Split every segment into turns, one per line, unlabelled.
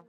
Good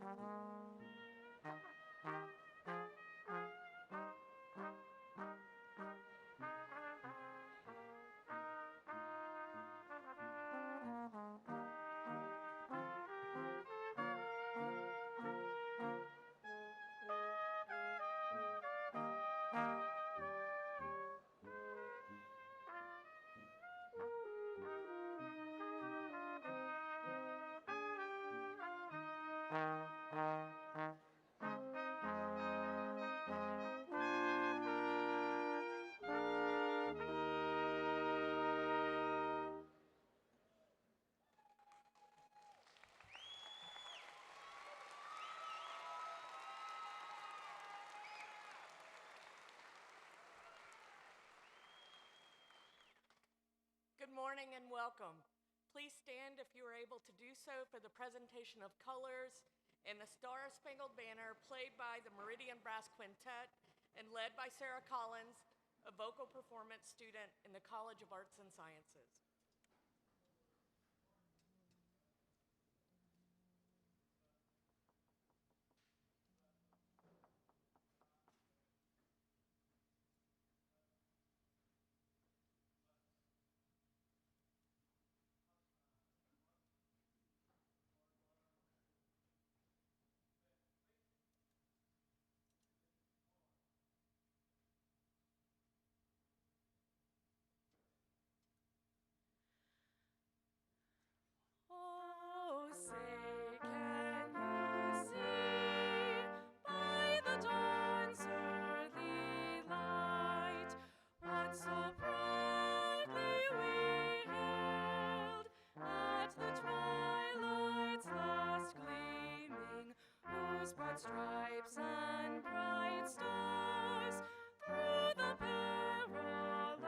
morning and welcome. Please stand if you are able to do so for the presentation of colors and the Star-Spangled Banner played by the Meridian Brass Quintet and led by Sarah Collins, a vocal performance student in the College of Arts and Sciences.
Oh, say, can you see by the dawn's early light what so proudly we hailed at the twilight's last gleaming, whose broad stripes and bright stars through the perilous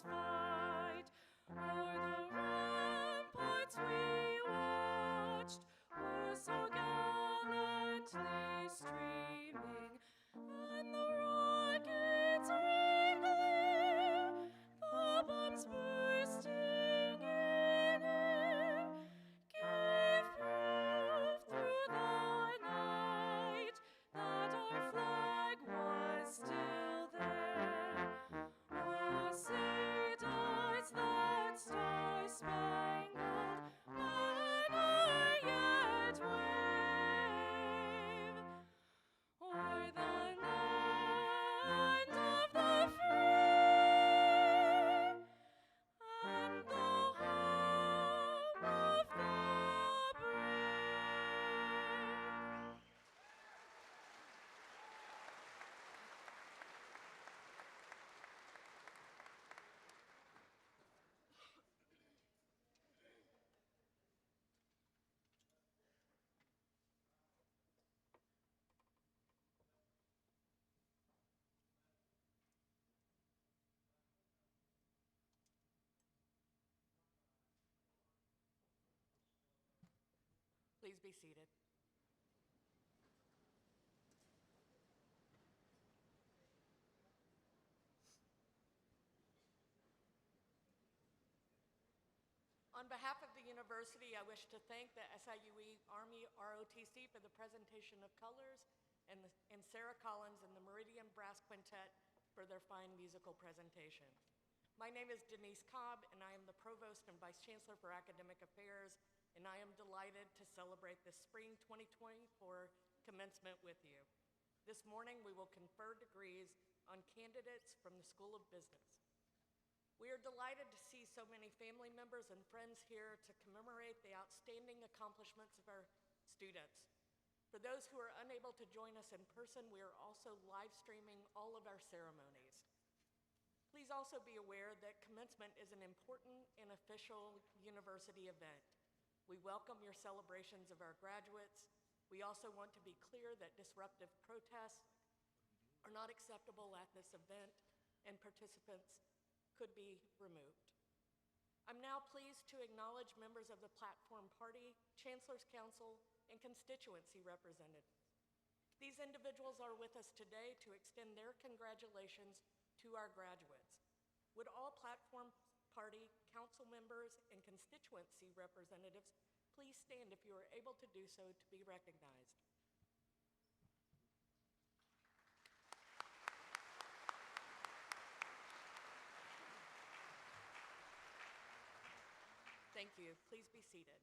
fight o'er the ramparts we watched were so gallantly streaming, and the rockets' red glare, the bombs bursting in air, gave proof through the night that our flag was still there. Oh, say does that star-spangled banner yet wave o'er the land of the free and the home of the brave?
Please be seated. On behalf of the university, I wish to thank the SIUE Army ROTC for the presentation of colors and Sarah Collins and the Meridian Brass Quintet for their fine musical presentation. My name is Denise Cobb, and I am the Provost and Vice Chancellor for Academic Affairs, and I am delighted to celebrate this spring 2024 commencement with you. This morning, we will confer degrees on candidates from the School of Business. We are delighted to see so many family members and friends here to commemorate the outstanding accomplishments of our students. For those who are unable to join us in person, we are also live streaming all of our ceremonies. Please also be aware that commencement is an important and official university event. We welcome your celebrations of our graduates. We also want to be clear that disruptive protests are not acceptable at this event, and participants could be removed. I'm now pleased to acknowledge members of the Platform Party, Chancellor's Council, and constituency representatives. These individuals are with us today to extend their congratulations to our graduates. Would all Platform Party council members and constituency representatives Please stand if you are able to do so to be recognized. Thank you. Please be seated.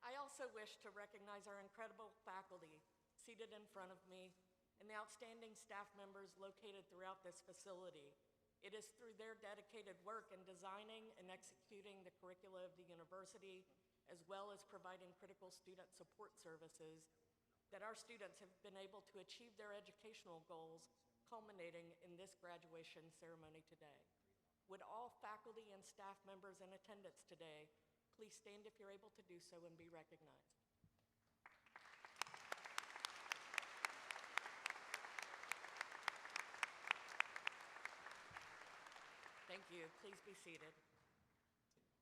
I also wish to recognize our incredible faculty seated in front of me and the outstanding staff members located throughout this facility. It is through their dedicated work in designing and executing the curricula of the university, as well as providing critical student support services, that our students have been able to achieve their educational goals, culminating in this graduation ceremony today. Would all faculty and staff members in attendance today please stand if you're able to do so and be recognized. Thank you. Please be seated.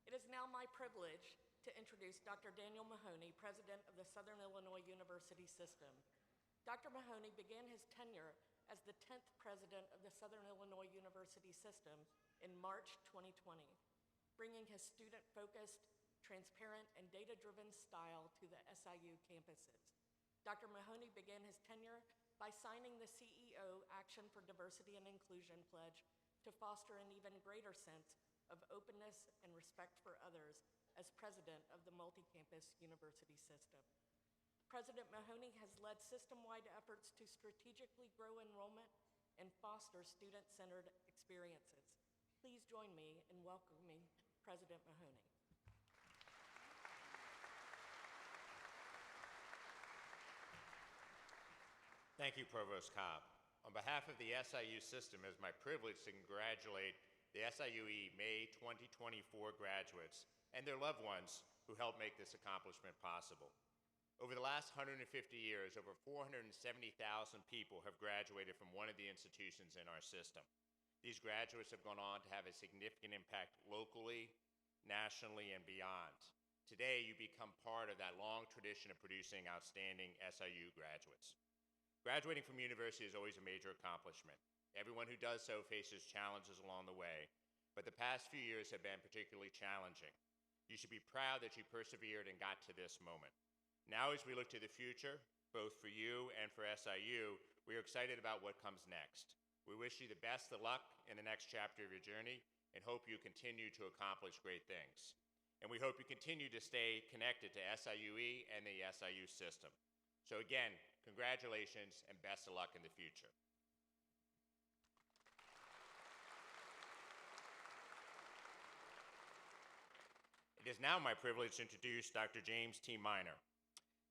It is now my privilege to introduce Dr. Daniel Mahoney, President of the Southern Illinois University System. Dr. Mahoney began his tenure as the 10th President of the Southern Illinois University System in March 2020, bringing his student-focused, transparent, and data-driven style to the SIU campuses. Dr. Mahoney began his tenure by signing the CEO Action for Diversity and Inclusion Pledge to foster an even greater sense of openness and respect for others as president of the multi-campus university system. President Mahoney has led system-wide efforts to strategically grow enrollment and foster student-centered experiences. Please join me in welcoming President Mahoney.
Thank you, Provost Cobb. On behalf of the SIU system, it is my privilege to congratulate the SIUE May 2024 graduates and their loved ones who helped make this accomplishment possible. Over the last 150 years, over 470,000 people have graduated from one of the institutions in our system. These graduates have gone on to have a significant impact locally, nationally, and beyond. Today, you become part of that long tradition of producing outstanding SIU graduates. Graduating from university is always a major accomplishment. Everyone who does so faces challenges along the way, but the past few years have been particularly challenging. You should be proud that you persevered and got to this moment. Now, as we look to the future, both for you and for SIU, we are excited about what comes next. We wish you the best of luck in the next chapter of your journey and hope you continue to accomplish great things. And we hope you continue to stay connected to SIUE and the SIU system. So again, congratulations and best of luck in the future. It is now my privilege to introduce Dr. James T. Minor.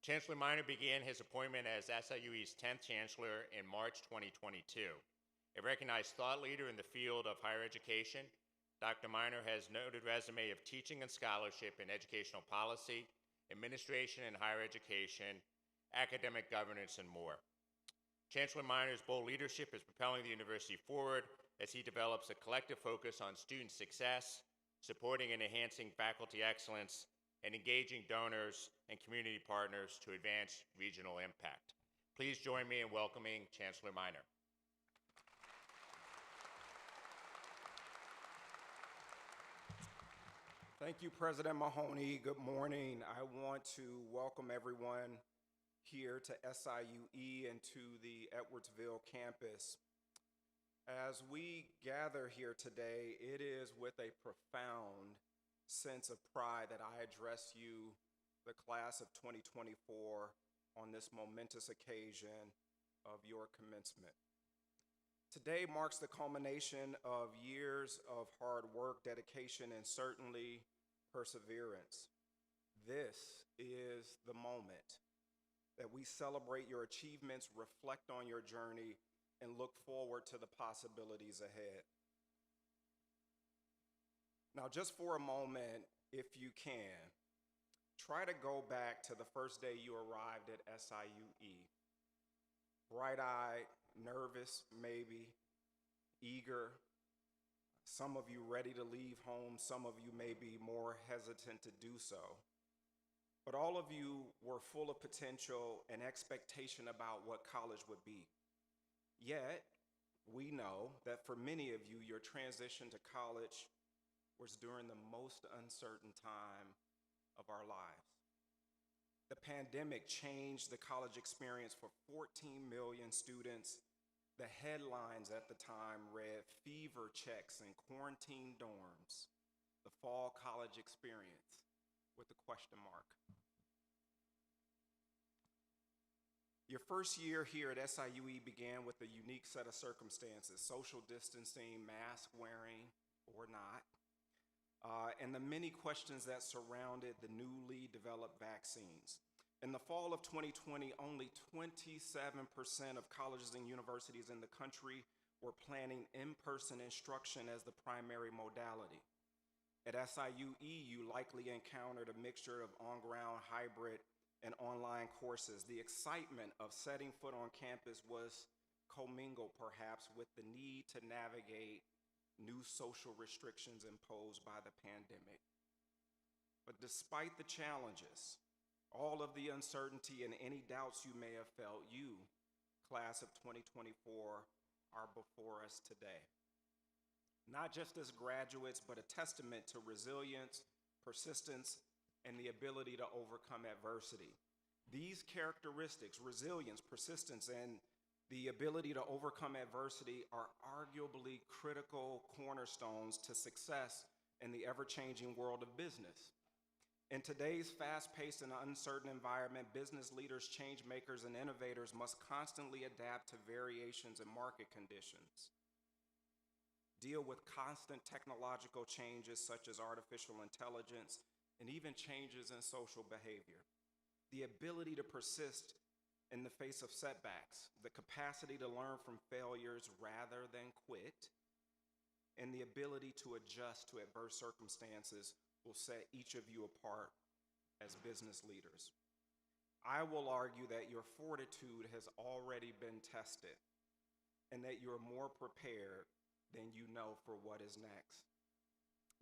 Chancellor Minor began his appointment as SIUE's 10th Chancellor in March 2022. A recognized thought leader in the field of higher education, Dr. Minor has a noted resume of teaching and scholarship in educational policy, administration and higher education, academic governance, and more. Chancellor Minor's bold leadership is propelling the university forward as he develops a collective focus on student success, supporting and enhancing faculty excellence, and engaging donors and community partners to advance regional impact. Please join me in welcoming Chancellor Minor.
Thank you, President Mahoney. Good morning. I want to welcome everyone here to SIUE and to the Edwardsville campus. As we gather here today, it is with a profound sense of pride that I address you, the class of 2024, on this momentous occasion of your commencement. Today marks the culmination of years of hard work, dedication, and certainly perseverance. This is the moment that we celebrate your achievements, reflect on your journey, and look forward to the possibilities ahead. Now, just for a moment, if you can, try to go back to the first day you arrived at SIUE. Bright-eyed, nervous, maybe, eager. Some of you ready to leave home, some of you may be more hesitant to do so. But all of you were full of potential and expectation about what college would be. Yet, we know that for many of you, your transition to college was during the most uncertain time of our lives. The pandemic changed the college experience for 14 million students. The headlines at the time read, "Fever checks in quarantine dorms, the fall college experience," with a question mark. Your first year here at SIUE began with a unique set of circumstances: social distancing, mask wearing or not, and the many questions that surrounded the newly developed vaccines. In the fall of 2020, only 27% of colleges and universities in the country were planning in-person instruction as the primary modality. At SIUE, you likely encountered a mixture of on-ground, hybrid, and online courses. The excitement of setting foot on campus was commingled, perhaps, with the need to navigate new social restrictions imposed by the pandemic. But despite the challenges, all of the uncertainty and any doubts you may have felt, you, class of 2024, are before us today. Not just as graduates, but a testament to resilience, persistence, and the ability to overcome adversity. These characteristics, resilience, persistence, and the ability to overcome adversity, are arguably critical cornerstones to success in the ever-changing world of business. In today's fast-paced and uncertain environment, business leaders, change makers, and innovators must constantly adapt to variations in market conditions, deal with constant technological changes such as artificial intelligence, and even changes in social behavior. The ability to persist in the face of setbacks, the capacity to learn from failures rather than quit, and the ability to adjust to adverse circumstances will set each of you apart as business leaders. I will argue that your fortitude has already been tested and that you're more prepared than you know for what is next.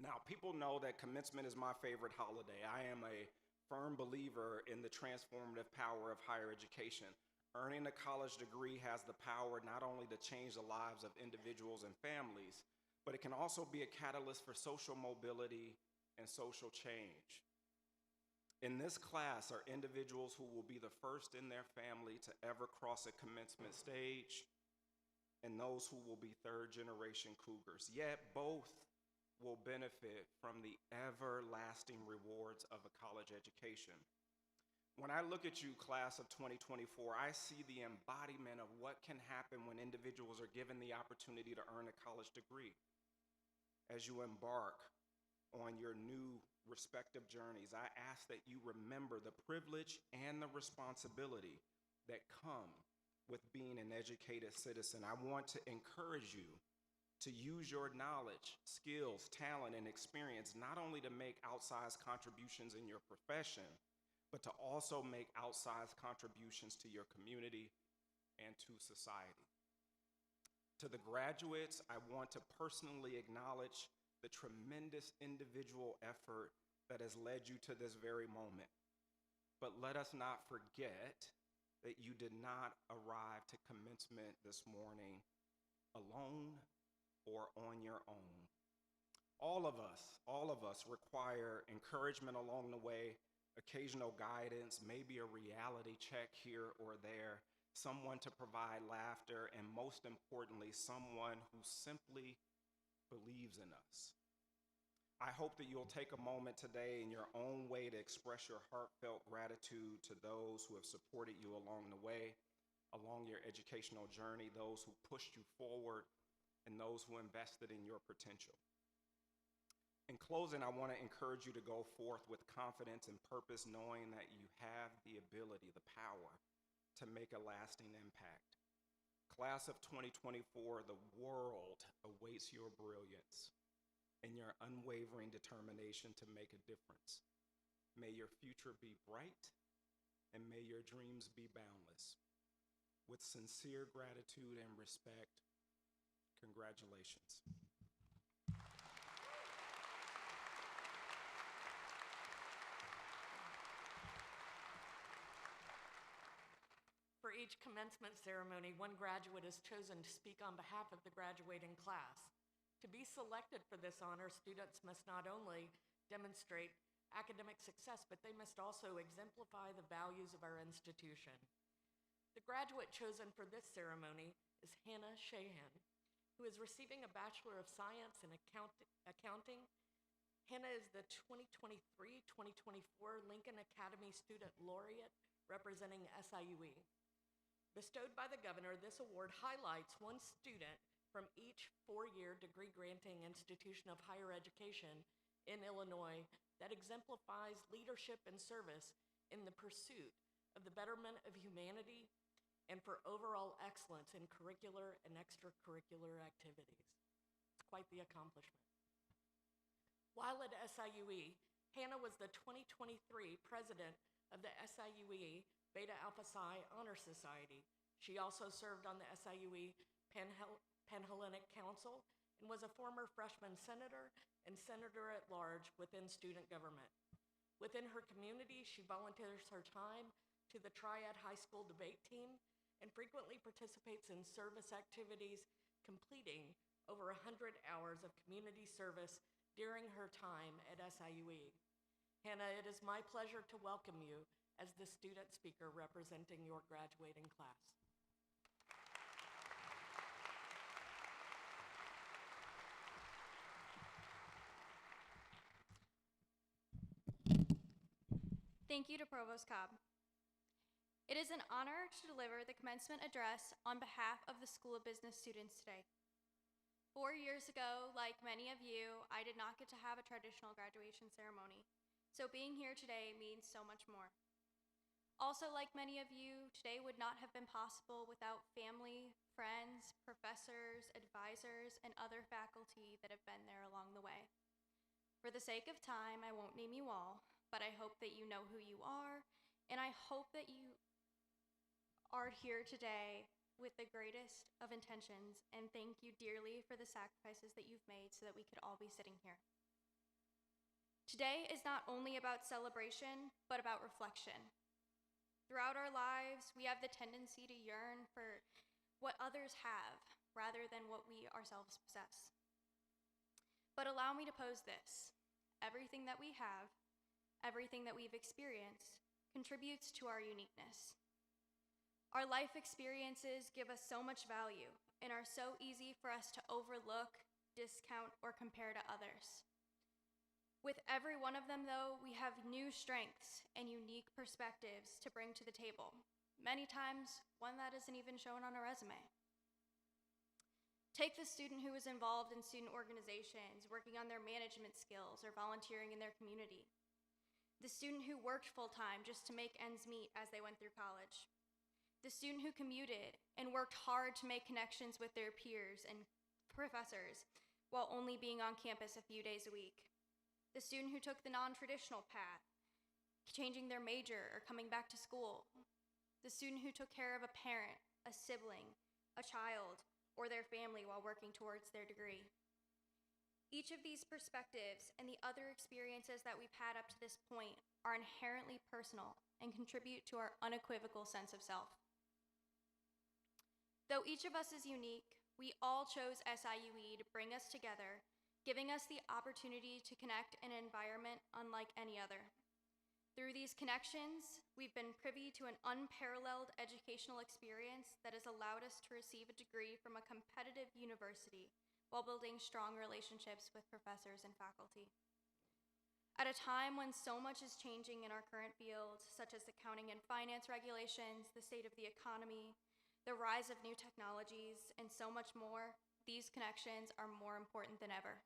Now, people know that commencement is my favorite holiday. I am a firm believer in the transformative power of higher education. Earning a college degree has the power not only to change the lives of individuals and families, but it can also be a catalyst for social mobility and social change. In this class are individuals who will be the first in their family to ever cross a commencement stage, and those who will be third-generation Cougars. Yet both will benefit from the everlasting rewards of a college education. When I look at you, class of 2024, I see the embodiment of what can happen when individuals are given the opportunity to earn a college degree. As you embark on your new respective journeys, I ask that you remember the privilege and the responsibility that come with being an educated citizen. I want to encourage you to use your knowledge, skills, talent, and experience not only to make outsized contributions in your profession, but to also make outsized contributions to your community and to society. To the graduates, I want to personally acknowledge the tremendous individual effort that has led you to this very moment. But let us not forget that you did not arrive to commencement this morning alone or on your own. All of us require encouragement along the way, occasional guidance, maybe a reality check here or there, someone to provide laughter, and most importantly, someone who simply believes in us. I hope that you'll take a moment today in your own way to express your heartfelt gratitude to those who have supported you along the way, along your educational journey, those who pushed you forward, and those who invested in your potential. In closing, I want to encourage you to go forth with confidence and purpose, knowing that you have the ability, the power to make a lasting impact. Class of 2024, the world awaits your brilliance and your unwavering determination to make a difference. May your future be bright, and may your dreams be boundless. With sincere gratitude and respect, congratulations.
For each commencement ceremony, one graduate is chosen to speak on behalf of the graduating class. To be selected for this honor, students must not only demonstrate academic success, but they must also exemplify the values of our institution. The graduate chosen for this ceremony is Hannah Shahan, who is receiving a Bachelor of Science in Accounting. Hannah is the 2023-2024 Lincoln Academy Student Laureate representing SIUE. Bestowed by the governor, this award highlights one student from each four-year degree-granting institution of higher education in Illinois that exemplifies leadership and service in the pursuit of the betterment of humanity and for overall excellence in curricular and extracurricular activities. It's quite the accomplishment. While at SIUE, Hannah was the 2023 president of the SIUE Beta Alpha Psi Honor Society. She also served on the SIUE Panhellenic Council and was a former freshman senator and senator at large within student government. Within her community, she volunteers her time to the Triad High School debate team and frequently participates in service activities, completing over 100 hours of community service during her time at SIUE. Hannah, it is my pleasure to welcome you as the student speaker representing your graduating class.
Thank you to Provost Cobb. It is an honor to deliver the commencement address on behalf of the School of Business students today. 4 years ago, like many of you, I did not get to have a traditional graduation ceremony, so being here today means so much more. Also, like many of you, today would not have been possible without family, friends, professors, advisors, and other faculty that have been there along the way. For the sake of time, I won't name you all, but I hope that you know who you are, and I hope that you are here today with the greatest of intentions, and thank you dearly for the sacrifices that you've made so that we could all be sitting here. Today is not only about celebration, but about reflection. Throughout our lives, we have the tendency to yearn for what others have rather than what we ourselves possess. But allow me to pose this. Everything that we have, everything that we've experienced, contributes to our uniqueness. Our life experiences give us so much value and are so easy for us to overlook, discount, or compare to others. With every one of them, though, we have new strengths and unique perspectives to bring to the table, many times one that isn't even shown on a resume. Take the student who is involved in student organizations, working on their management skills, or volunteering in their community. The student who worked full-time just to make ends meet as they went through college. The student who commuted and worked hard to make connections with their peers and professors while only being on campus a few days a week. The student who took the non-traditional path, changing their major or coming back to school. The student who took care of a parent, a sibling, a child, or their family while working towards their degree. Each of these perspectives and the other experiences that we've had up to this point are inherently personal and contribute to our unequivocal sense of self. Though each of us is unique, we all chose SIUE to bring us together, giving us the opportunity to connect in an environment unlike any other. Through these connections, we've been privy to an unparalleled educational experience that has allowed us to receive a degree from a competitive university while building strong relationships with professors and faculty. At a time when so much is changing in our current field, such as accounting and finance regulations, the state of the economy, the rise of new technologies, and so much more, these connections are more important than ever.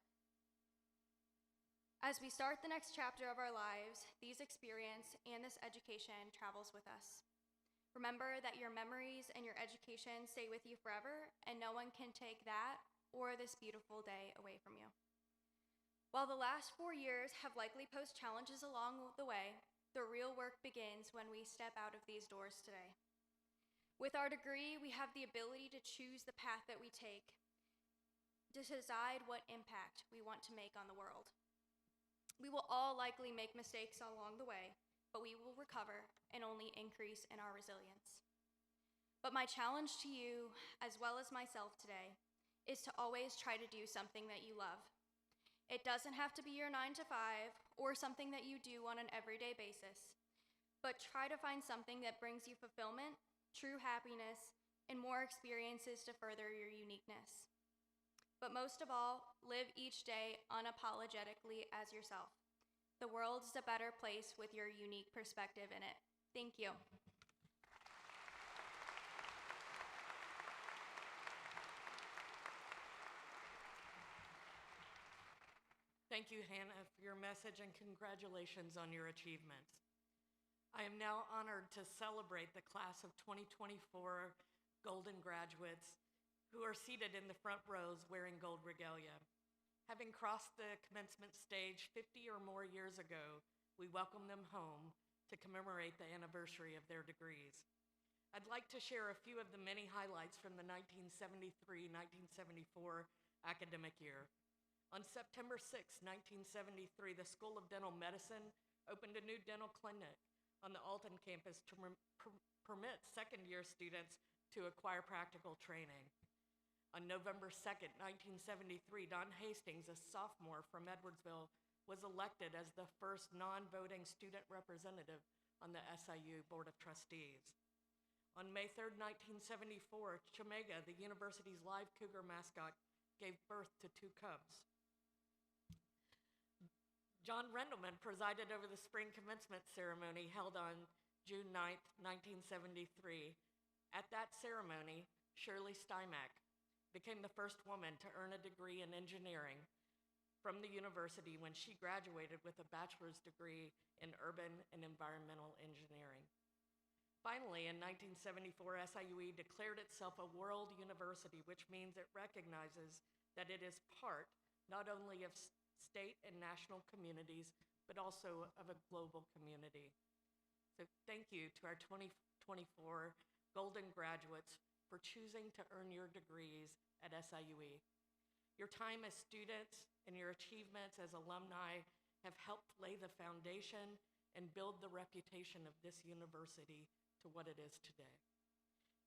As we start the next chapter of our lives, these experience and this education travels with us. Remember that your memories and your education stay with you forever, and no one can take that or this beautiful day away from you. While the last 4 years have likely posed challenges along the way, the real work begins when we step out of these doors today. With our degree, we have the ability to choose the path that we take, to decide what impact we want to make on the world. We will all likely make mistakes along the way, but we will recover and only increase in our resilience. But my challenge to you, as well as myself today, is to always try to do something that you love. It doesn't have to be your 9 to 5 or something that you do on an everyday basis, but try to find something that brings you fulfillment, true happiness, and more experiences to further your uniqueness. But most of all, live each day unapologetically as yourself. The world is a better place with your unique perspective in it. Thank you.
Thank you, Hannah, for your message and congratulations on your achievements. I am now honored to celebrate the class of 2024 Golden Graduates who are seated in the front rows wearing gold regalia. Having crossed the commencement stage 50 or more years ago, we welcome them home to commemorate the anniversary of their degrees. I'd like to share a few of the many highlights from the 1973-1974 academic year. On September 6, 1973, the School of Dental Medicine opened a new dental clinic on the Alton campus to permit second-year students to acquire practical training. On November 2nd, 1973, Don Hastings, a sophomore from Edwardsville, was elected as the first non-voting student representative on the SIU Board of Trustees. On May 3rd, 1974, Chimega, the university's live cougar mascot, gave birth to 2 cubs. John Rendelman presided over the spring commencement ceremony held on June 9th, 1973. At that ceremony, Shirley Stymack became the first woman to earn a degree in engineering from the university when she graduated with a bachelor's degree in urban and environmental engineering. Finally, in 1974, SIUE declared itself a world university, which means it recognizes that it is part not only of state and national communities, but also of a global community. So thank you to our 2024 Golden Graduates for choosing to earn your degrees at SIUE. Your time as students and your achievements as alumni have helped lay the foundation and build the reputation of this university to what it is today.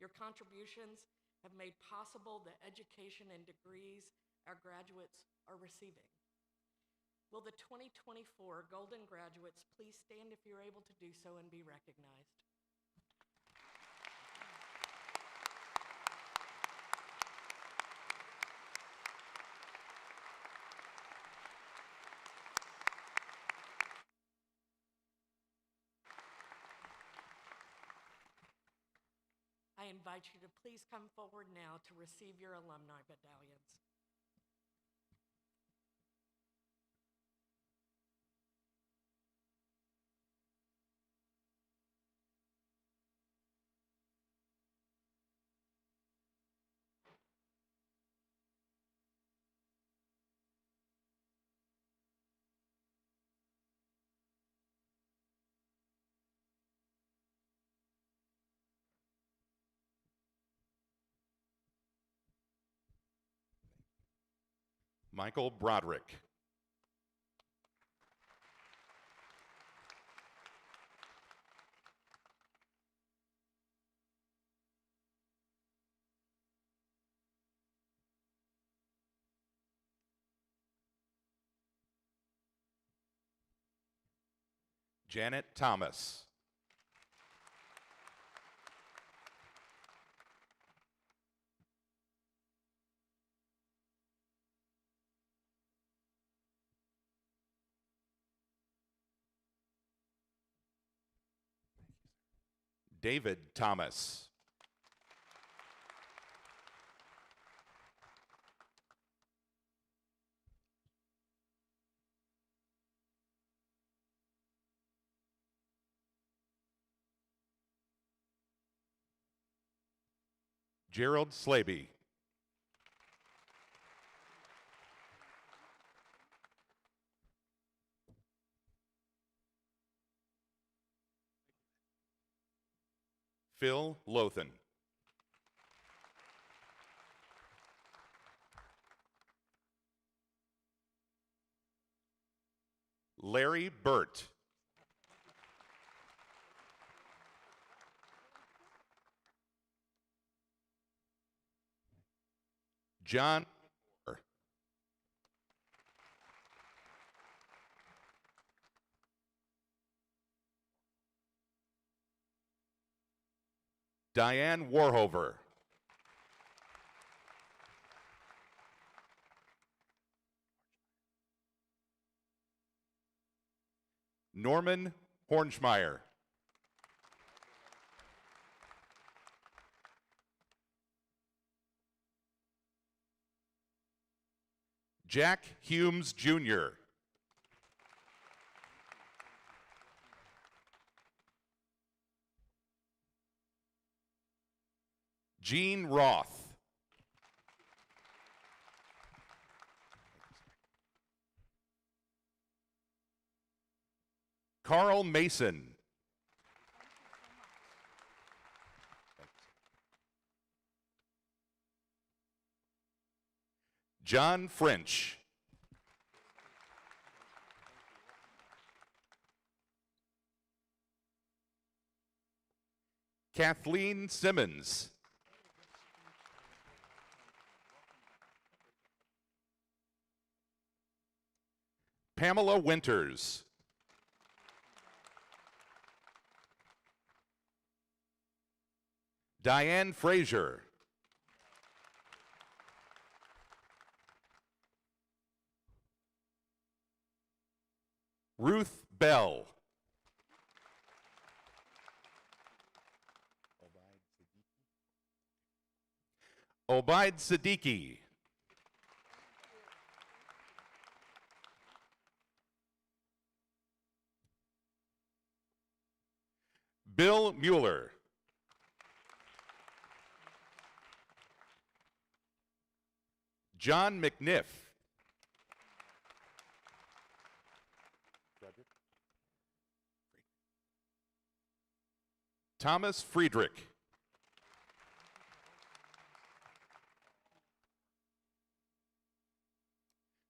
Your contributions have made possible the education and degrees our graduates are receiving. Will the 2024 Golden Graduates please stand if you're able to do so and be recognized? I invite you to please come forward now to receive your alumni medallions.
Michael Broderick. Janet Thomas. David Thomas. Gerald Slaby. Phil Lothan. Larry Burt. John Moore. Diane Warhover. Norman Hornschmeyer. Jack Humes, Jr. Gene Roth. Carl Mason. John French. Kathleen Simmons. Pamela Winters. Diane Frazier. Ruth Bell. Obaid Siddiqui. Bill Mueller. John McNiff. Thomas Friedrich.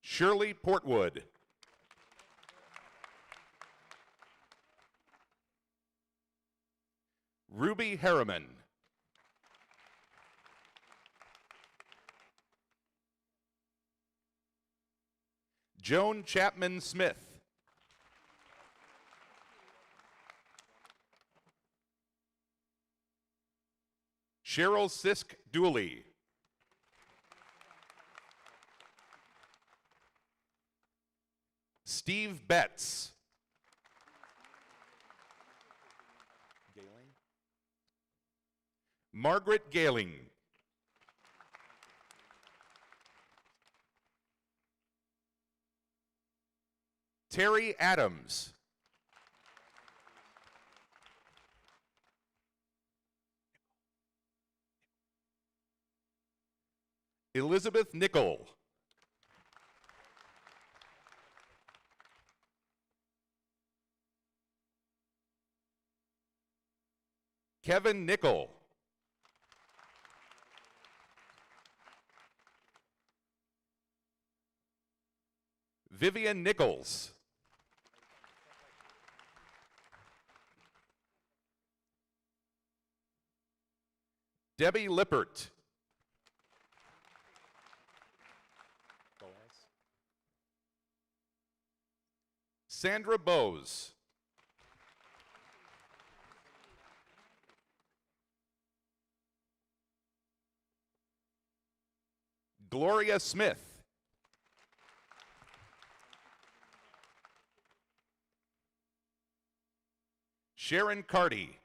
Shirley Portwood. Ruby Harriman. Joan Chapman Smith. Cheryl Sisk Dooley. Steve Betts. Margaret Galing. Terry Adams. Elizabeth Nickel. Kevin Nickel. Vivian Nichols. Debbie Lippert. Sandra Bowes. Gloria Smith. Sharon Carty.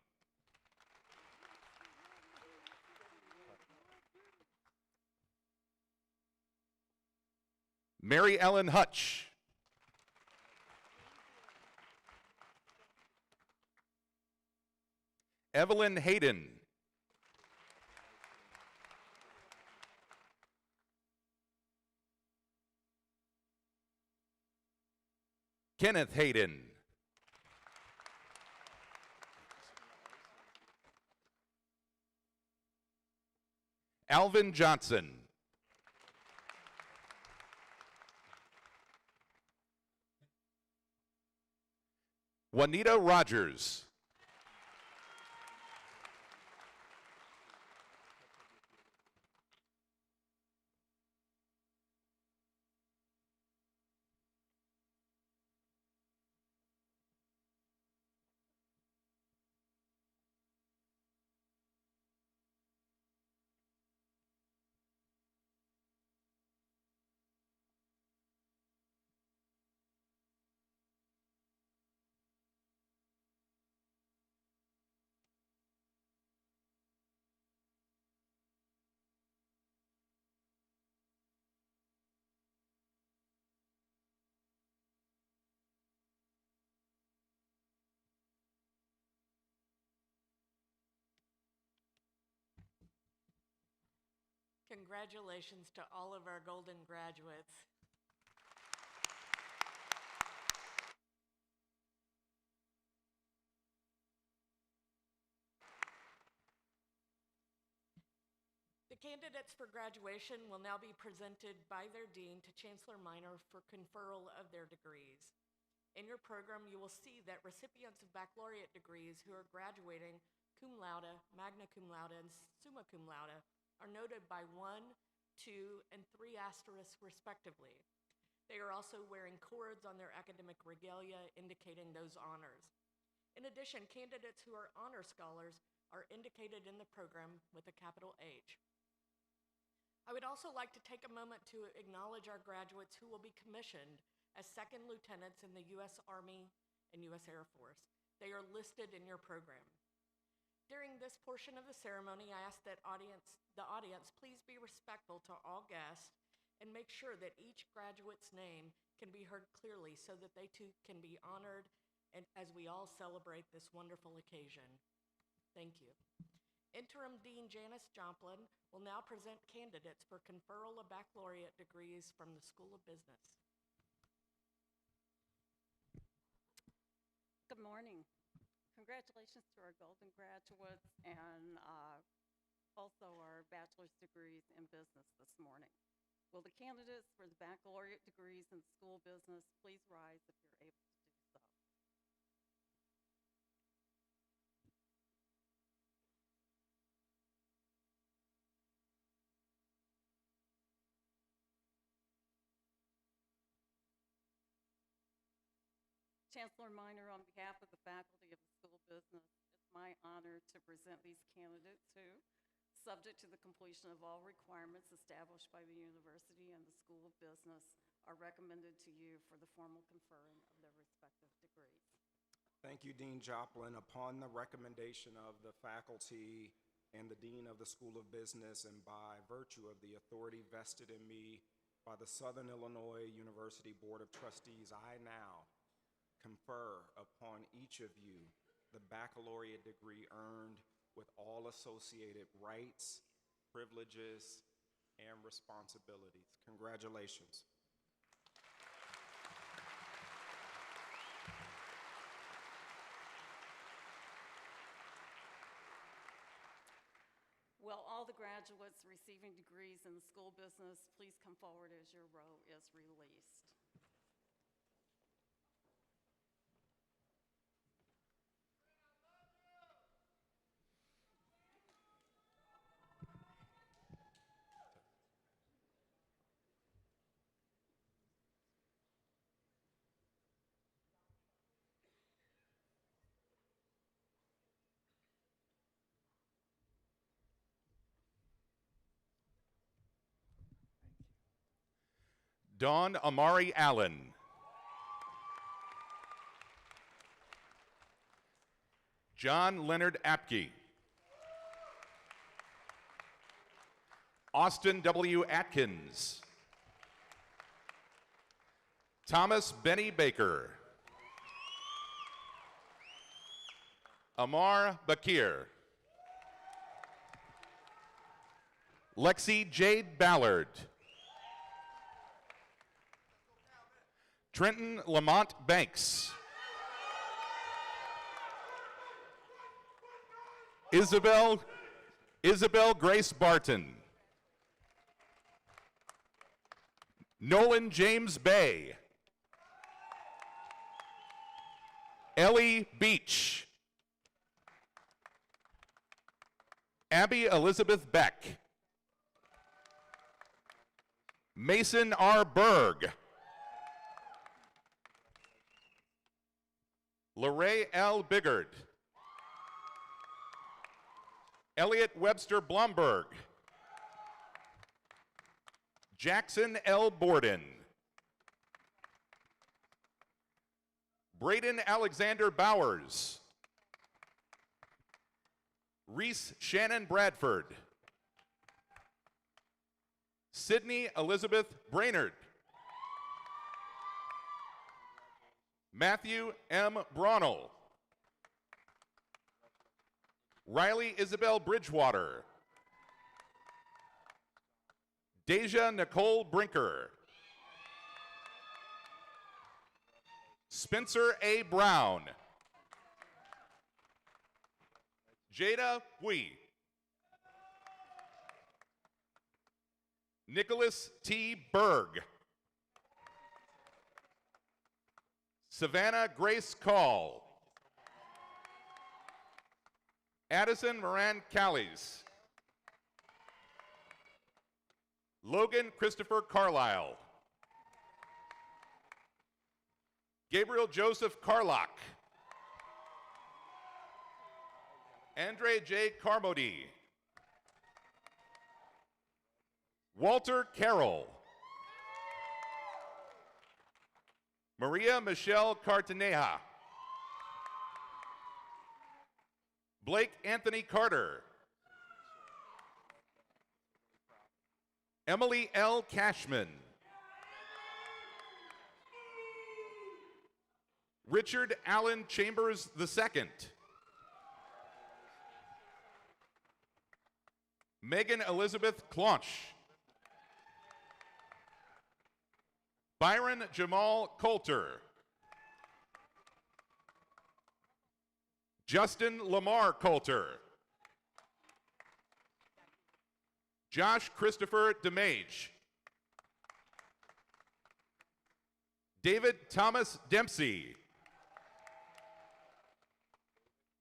Mary Ellen Hutch. Evelyn Hayden. Kenneth Hayden. Alvin Johnson. Juanita Rogers.
Congratulations to all of our golden graduates. The candidates for graduation will now be presented by their dean to Chancellor Minor for conferral of their degrees. In your program, you will see that recipients of baccalaureate degrees who are graduating cum laude, magna cum laude, and summa cum laude are noted by 1, 2, and 3 asterisks respectively. They are also wearing cords on their academic regalia indicating those honors. In addition, candidates who are honor scholars are indicated in the program with a capital H. I would also like to take a moment to acknowledge our graduates who will be commissioned as second lieutenants in the U.S. Army and U.S. Air Force. They are listed in your program. During this portion of the ceremony, I ask that the audience please be respectful to all guests and make sure that each graduate's name can be heard clearly so that they too can be honored and as we all celebrate this wonderful occasion. Thank you. Interim Dean Janice Joplin will now present candidates for conferral of baccalaureate degrees from the School of Business.
Good morning. Congratulations to our golden graduates and also our bachelor's degrees in business this morning. Will the candidates for the baccalaureate degrees in school business please rise if you're able to do so? Chancellor Minor, on behalf of the faculty of the School of Business, it's my honor to present these candidates who, subject to the completion of all requirements established by the university and the School of Business, are recommended to you for the formal conferring of their respective degrees.
Thank you, Dean Joplin. Upon the recommendation of the faculty and the Dean of the School of Business, and by virtue of the authority vested in me by the Southern Illinois University Board of Trustees, I now confer upon each of you the baccalaureate degree earned with all associated rights, privileges, and responsibilities. Congratulations.
Will all the graduates receiving degrees in the school business please come forward as your row is released.
Dawn Amari Allen. John Leonard Apke. Austin W. Atkins. Thomas Benny Baker. Amar Bakir. Lexi Jade Ballard. Trenton Lamont Banks. Isabel Grace Barton. Nolan James Bay. Ellie Beach. Abby Elizabeth Beck. Mason R. Berg. Lorraine L. Biggard. Elliot Webster Blumberg. Jackson L. Borden. Braden Alexander Bowers. Reese Shannon Bradford. Sydney Elizabeth Brainerd. Matthew M. Braunel. Riley Isabel Bridgewater. Deja Nicole Brinker. Spencer A. Brown. Jada Bui. Nicholas T. Berg. Savannah Grace Call. Addison Moran Callies. Logan Christopher Carlisle. Gabriel Joseph Carlock. Andre J. Carmody. Walter Carroll. Maria Michelle Cartaneja. Blake Anthony Carter. Emily L. Cashman. Richard Allen Chambers II. Megan Elizabeth Clonch. Byron Jamal Coulter. Justin Lamar Coulter. Josh Christopher DeMage. David Thomas Dempsey.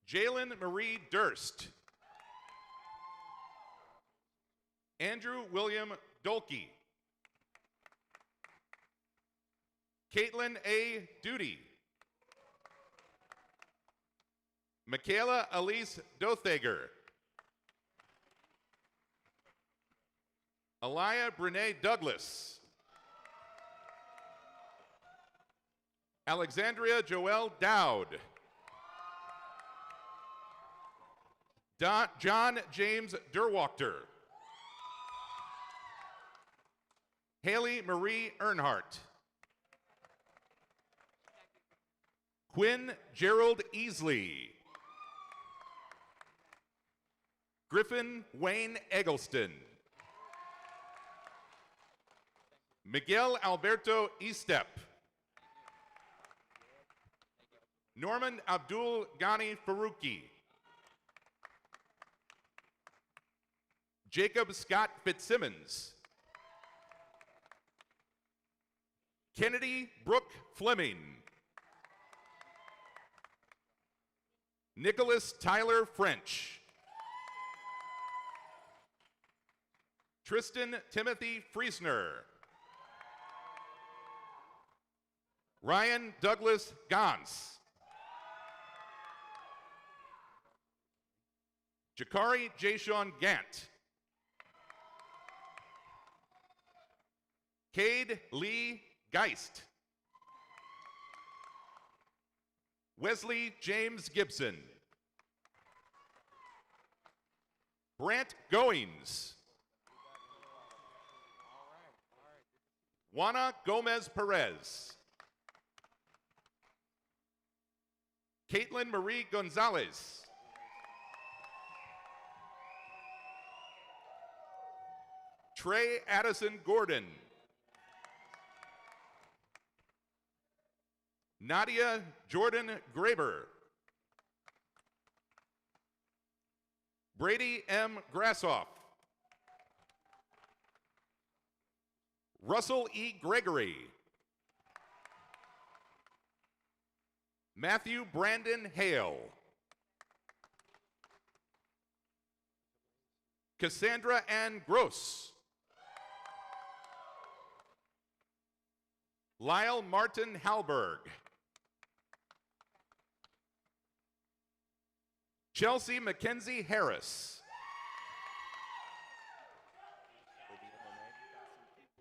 Jalen Marie Durst. Andrew William Dolke. Caitlin A. Duty. Michaela Elise Dothager. Aliyah Brene Douglas. Alexandria Joelle Dowd. John James Derwachter. Haley Marie Earnhardt. Quinn Gerald Easley. Griffin Wayne Eggleston. Miguel Alberto Estep. Norman Abdul Ghani Faruqi. Jacob Scott Fitzsimmons. Kennedy Brooke Fleming. Nicholas Tyler French. Tristan Timothy Friesner. Ryan Douglas Gans. Jakari Jashawn Gant. Cade Lee Geist. Wesley James Gibson. Brant Goings. Juana Gomez Perez. Caitlin Marie Gonzalez. Trey Addison Gordon. Nadia Jordan Graber. Brady M. Grassoff. Russell E. Gregory. Matthew Brandon Hale. Cassandra Ann Gross. Lyle Martin Halberg. Chelsea Mackenzie Harris.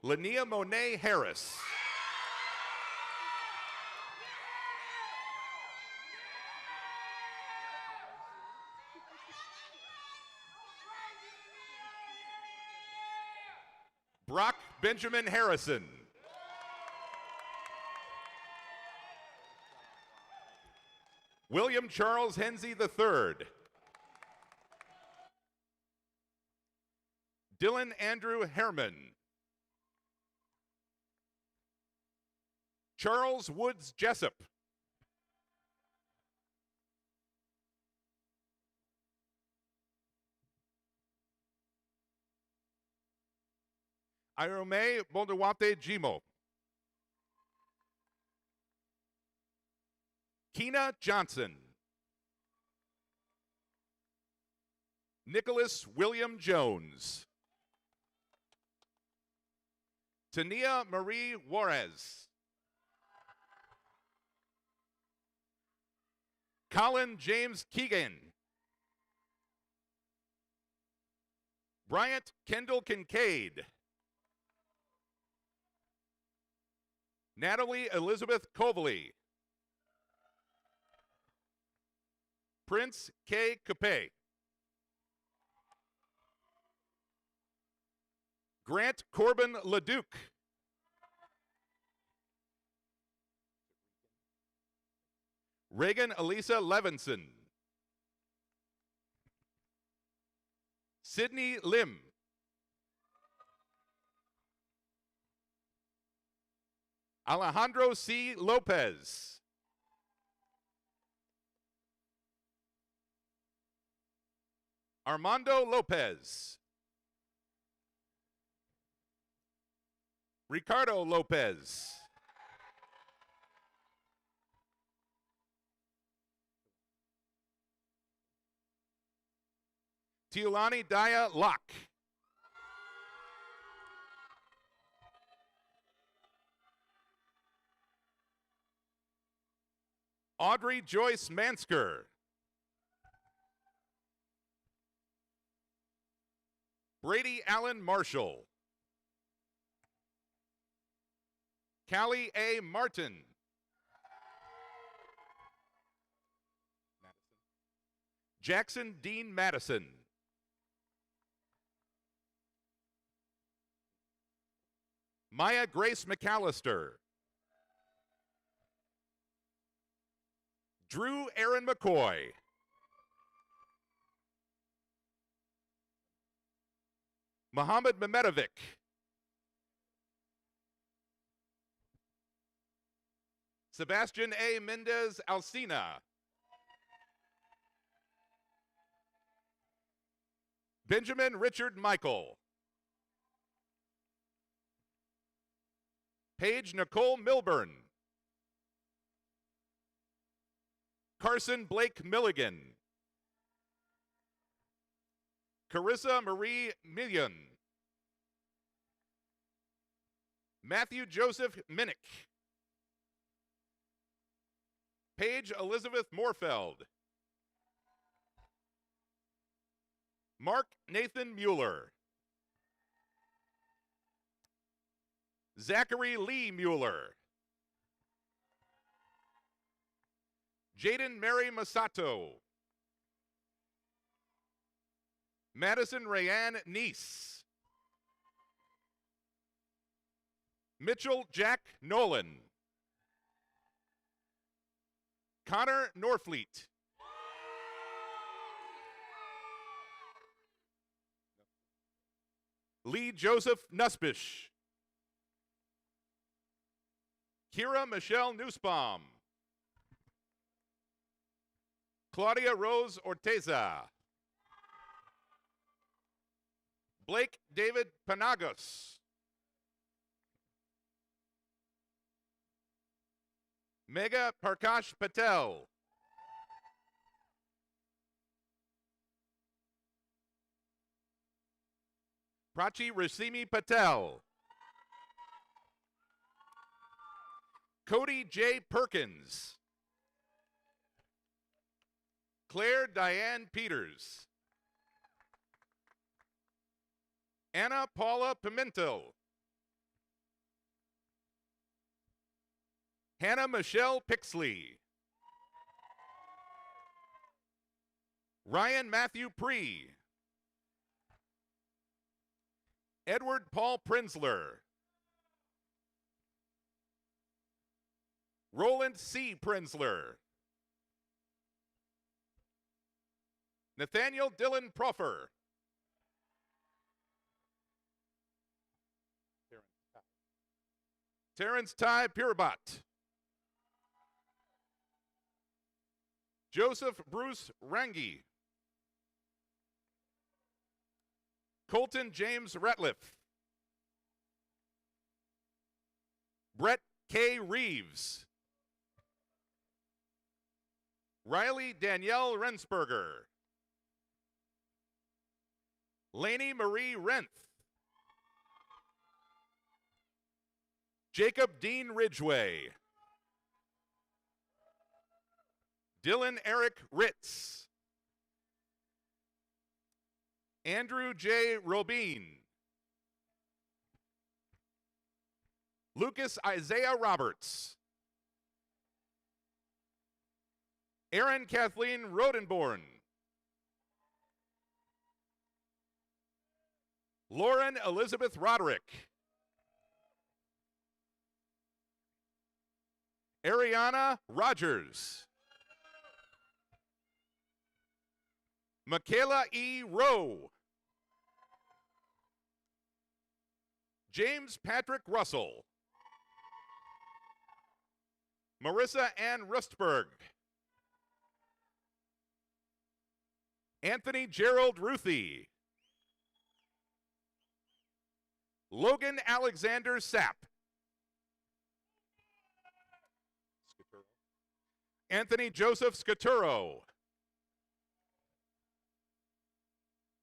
Lania Monet Harris. Brock Benjamin Harrison. William Charles Hensey III. Dylan Andrew Herman. Charles Woods Jessup. Irome Bondawate Jimo. Keena Johnson. Nicholas William Jones. Tania Marie Juarez. Colin James Keegan. Bryant Kendall Kincaid. Natalie Elizabeth Coveley. Prince K. Capet. Grant Corbin Leduc. Reagan Elisa Levinson. Sydney Lim. Alejandro C. Lopez. Armando Lopez. Ricardo Lopez. Tiulani Daya Locke. Audrey Joyce Mansker. Brady Allen Marshall. Callie A. Martin. Jackson Dean Madison. Maya Grace McAllister. Drew Aaron McCoy. Muhammad Mehmedovic. Sebastian A. Mendez Alcina. Benjamin Richard Michael. Paige Nicole Milburn. Carson Blake Milligan. Carissa Marie Million. Matthew Joseph Minnick. Paige Elizabeth Morfeld. Mark Nathan Mueller. Zachary Lee Mueller. Jaden Mary Masato. Madison Rayanne Neese. Mitchell Jack Nolan. Connor Norfleet. Lee Joseph Nussbish. Kira Michelle Nussbaum. Claudia Rose Orteza. Blake David Panagos. Mega Parkash Patel. Prachi Rasimi Patel. Cody J. Perkins. Claire Diane Peters. Anna Paula Pimentel. Hannah Michelle Pixley. Ryan Matthew Pree. Edward Paul Prinsler. Roland C. Prinsler. Nathaniel Dillon Proffer. Terrence Ty Pirabat. Joseph Bruce Rangi. Colton James Ratliff. Brett K. Reeves. Riley Danielle Rensberger. Lainey Marie Renth. Jacob Dean Ridgway. Dylan Eric Ritz. Andrew J. Robin. Lucas Isaiah Roberts. Erin Kathleen Rodenborn. Lauren Elizabeth Roderick. Ariana Rogers. Michaela E. Rowe. James Patrick Russell. Marissa Ann Rustberg. Anthony Gerald Ruthie. Logan Alexander Sapp. Anthony Joseph Scaturo.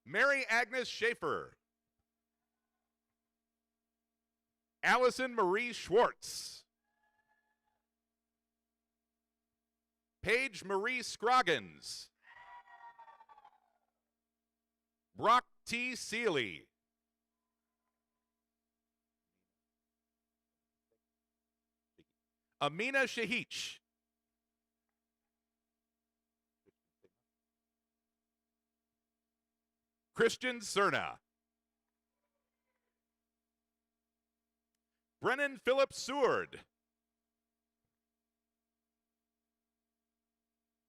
Mary Agnes Schaefer. Allison Marie Schwartz. Paige Marie Scroggins. Brock T. Seeley. Amina Shahich. Christian Cerna. Brennan Philip Seward.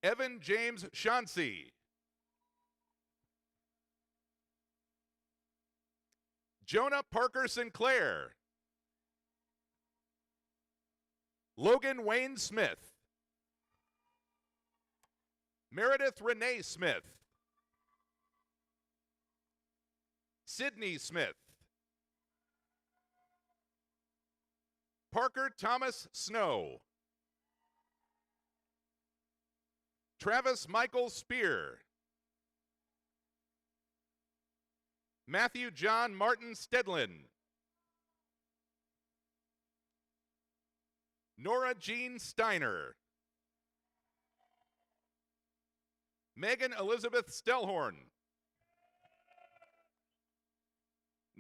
Evan James Chauncey. Jonah Parker Sinclair. Logan Wayne Smith. Meredith Renee Smith. Sydney Smith. Parker Thomas Snow. Travis Michael Spear. Matthew John Martin Stedlin. Nora Jean Steiner. Megan Elizabeth Stellhorn.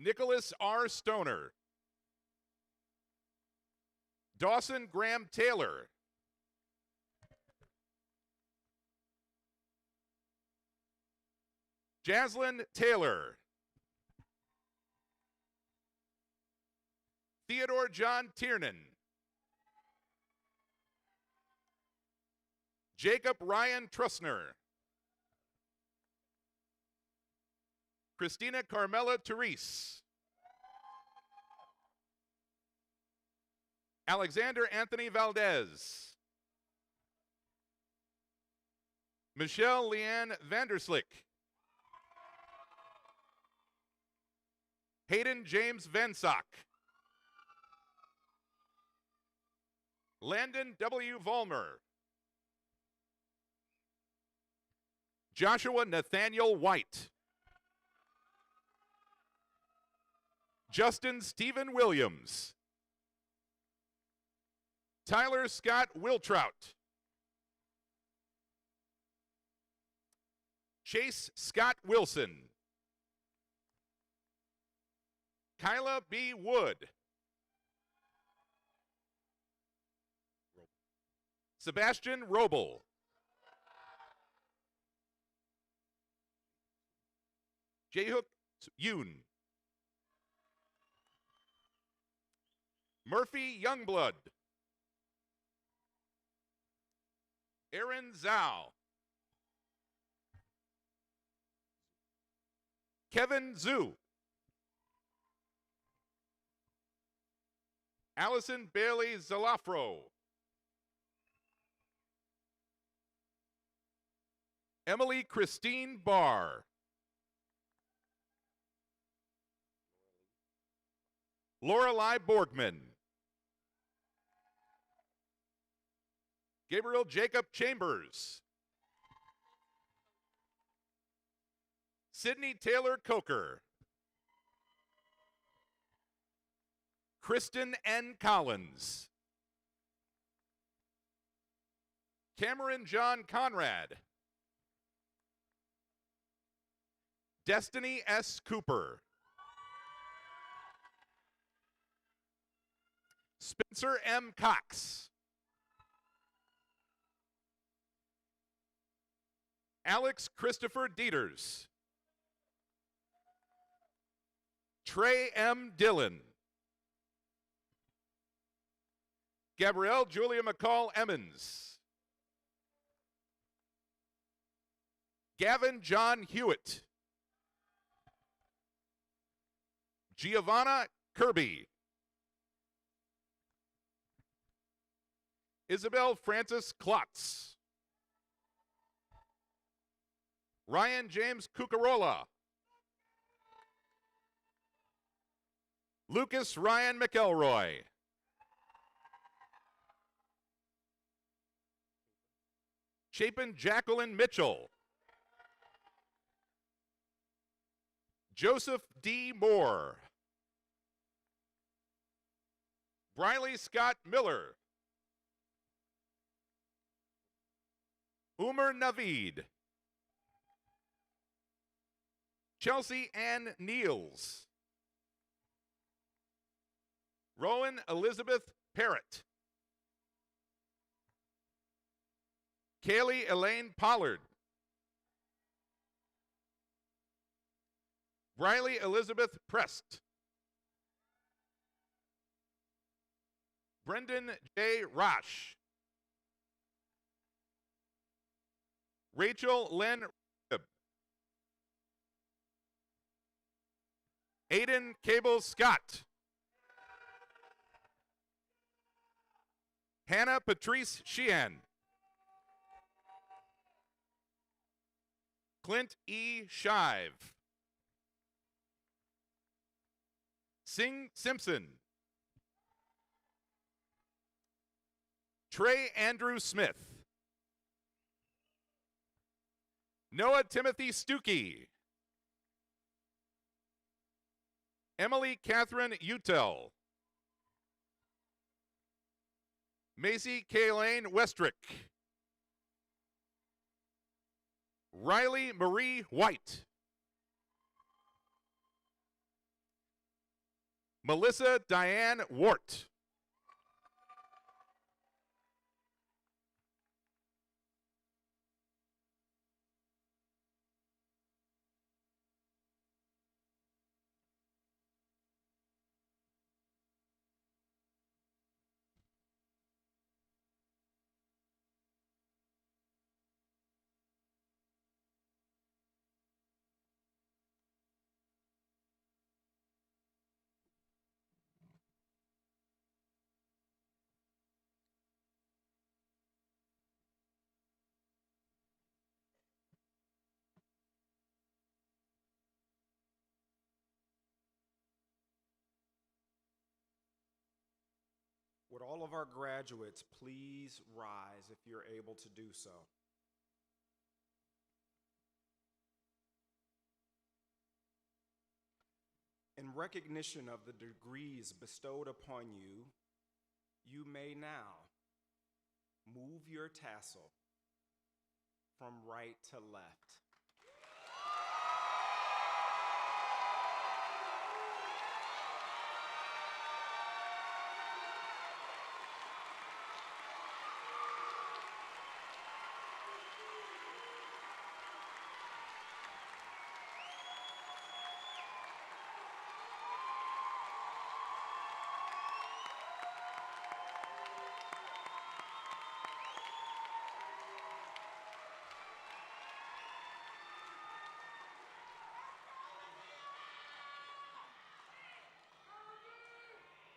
Nicholas R. Stoner. Dawson Graham Taylor. Jaslyn Taylor. Theodore John Tiernan. Jacob Ryan Trusner. Christina Carmela Therese. Alexander Anthony Valdez. Michelle Leanne Vanderslick. Hayden James Vansock. Landon W. Vollmer. Joshua Nathaniel White. Justin Stephen Williams. Tyler Scott Wiltrout. Chase Scott Wilson. Kyla B. Wood. Sebastian Roble. Jaehook Yoon. Murphy Youngblood. Aaron Zhao. Kevin Zhu. Allison Bailey Zalafro. Emily Christine Barr. Lorelei Borgman. Gabriel Jacob Chambers. Sydney Taylor Coker. Kristen N. Collins. Cameron John Conrad. Destiny S. Cooper. Spencer M. Cox. Alex Christopher Dieters. Trey M. Dillon. Gabrielle Julia McCall Emmons. Gavin John Hewitt. Giovanna Kirby. Isabel Francis Klotz. Ryan James Cucarola. Lucas Ryan McElroy. Chapin Jacqueline Mitchell. Joseph D. Moore. Briley Scott Miller. Umar Naveed. Chelsea Ann Niels. Rowan Elizabeth Parrott. Kaylee Elaine Pollard. Briley Elizabeth Prest. Brendan J. Rosh. Rachel Lynn Ribb. Aiden Cable Scott. Hannah Patrice Sheehan. Clint E. Shive. Sing Simpson. Trey Andrew Smith. Noah Timothy Stuckey. Emily Catherine Utel. Macy Kaylane Westrick. Riley Marie White. Melissa Diane Wart.
Would all of our graduates please rise if you're able to do so? In recognition of the degrees bestowed upon you, you may now move your tassel from right to left.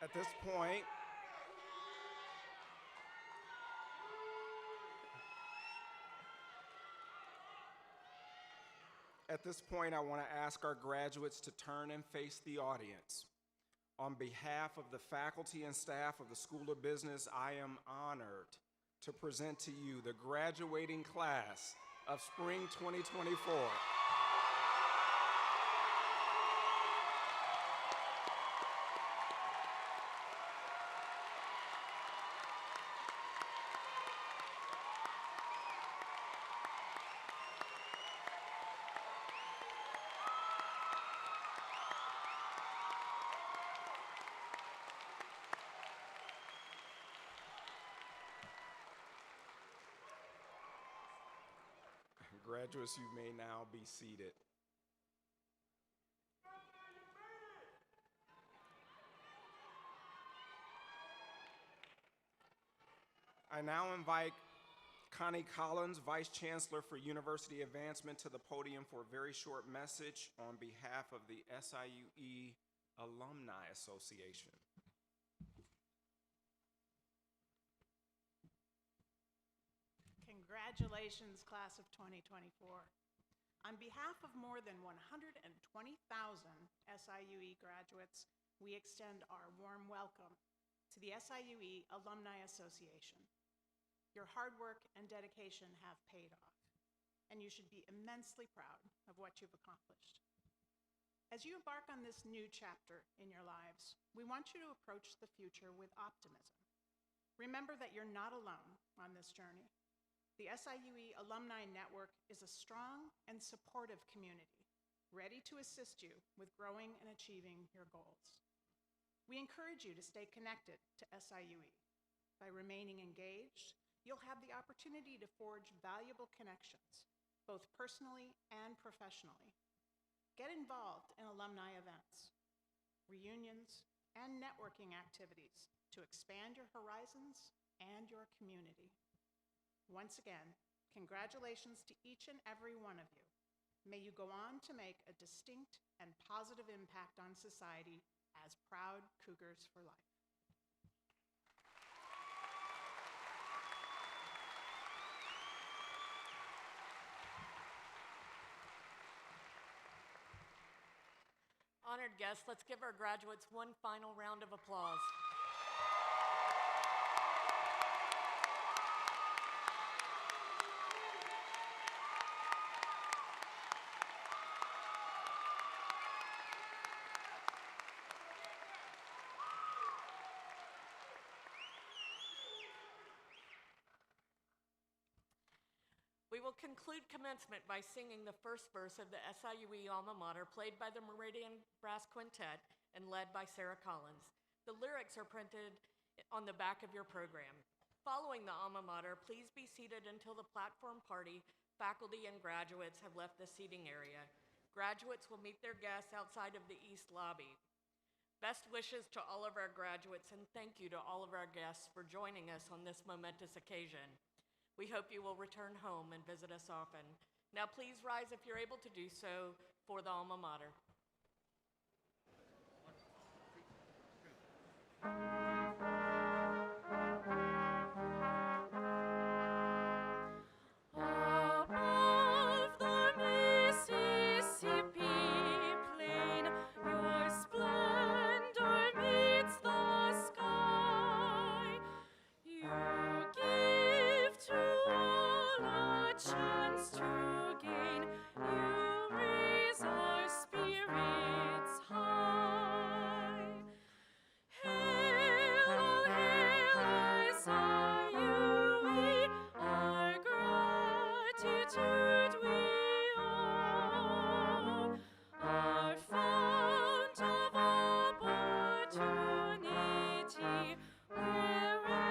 At this point, At this point, I want to ask our graduates to turn and face the audience. On behalf of the faculty and staff of the School of Business, I am honored to present to you the graduating class of Spring 2024. Graduates, you may now be seated. I now invite Connie Collins, Vice Chancellor for University Advancement, to the podium for a very short message on behalf of the SIUE Alumni Association.
Congratulations, class of 2024. On behalf of more than 120,000 SIUE graduates, we extend our warm welcome to the SIUE Alumni Association. Your hard work and dedication have paid off, and you should be immensely proud of what you've accomplished. As you embark on this new chapter in your lives, we want you to approach the future with optimism. Remember that you're not alone on this journey. The SIUE Alumni Network is a strong and supportive community, ready to assist you with growing and achieving your goals. We encourage you to stay connected to SIUE. By remaining engaged, you'll have the opportunity to forge valuable connections, both personally and professionally. Get involved in alumni events, reunions, and networking activities to expand your horizons and your community. Once again, congratulations to each and every one of you. May you go on to make a distinct and positive impact on society as proud Cougars for life.
Honored guests, let's give our graduates one final round of applause. We will conclude commencement by singing the first verse of the SIUE alma mater, played by the Meridian Brass Quintet and led by Sarah Collins. The lyrics are printed on the back of your program. Following the alma mater, please be seated until the platform party, faculty, and graduates have left the seating area. Graduates will meet their guests outside of the East Lobby. Best wishes to all of our graduates, and thank you to all of our guests for joining us on this momentous occasion. We hope you will return home and visit us often. Now please rise if you're able to do so for the alma mater.
Above the Mississippi plain, your splendor meets the sky. You give to all a chance to gain. You raise our spirits high. Hail, oh, hail, SIUE, our gratitude we owe, our fount of opportunity, where'er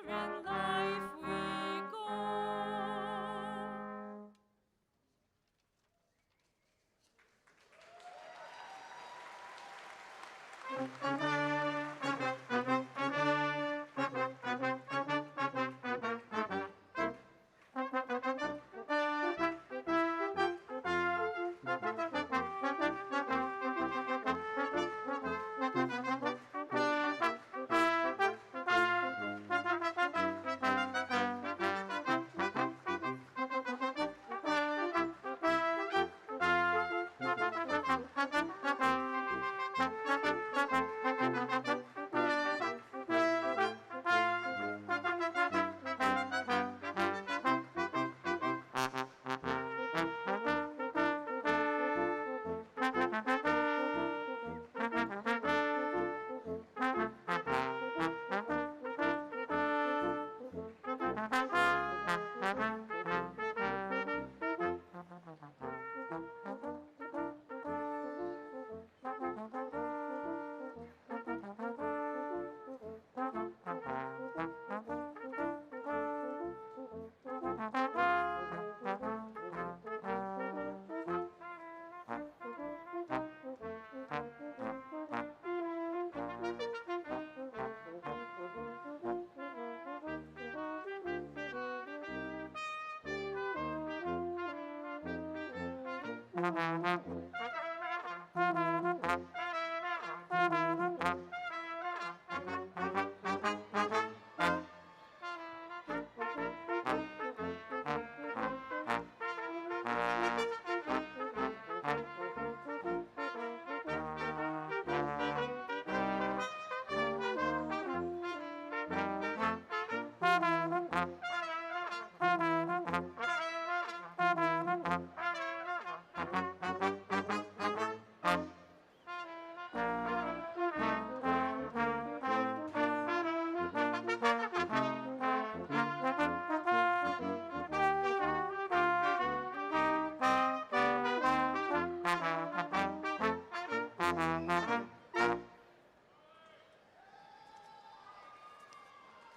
in life we go.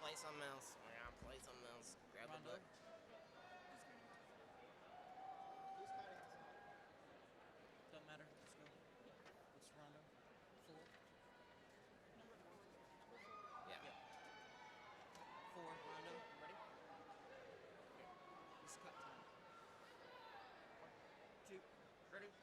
Play something else. We're gonna play something else. Grab a book.
Doesn't matter. Let's go. What's Rondo? 4?
Yeah.
4, Rondo. Ready? It's cut time. 1, 2, ready?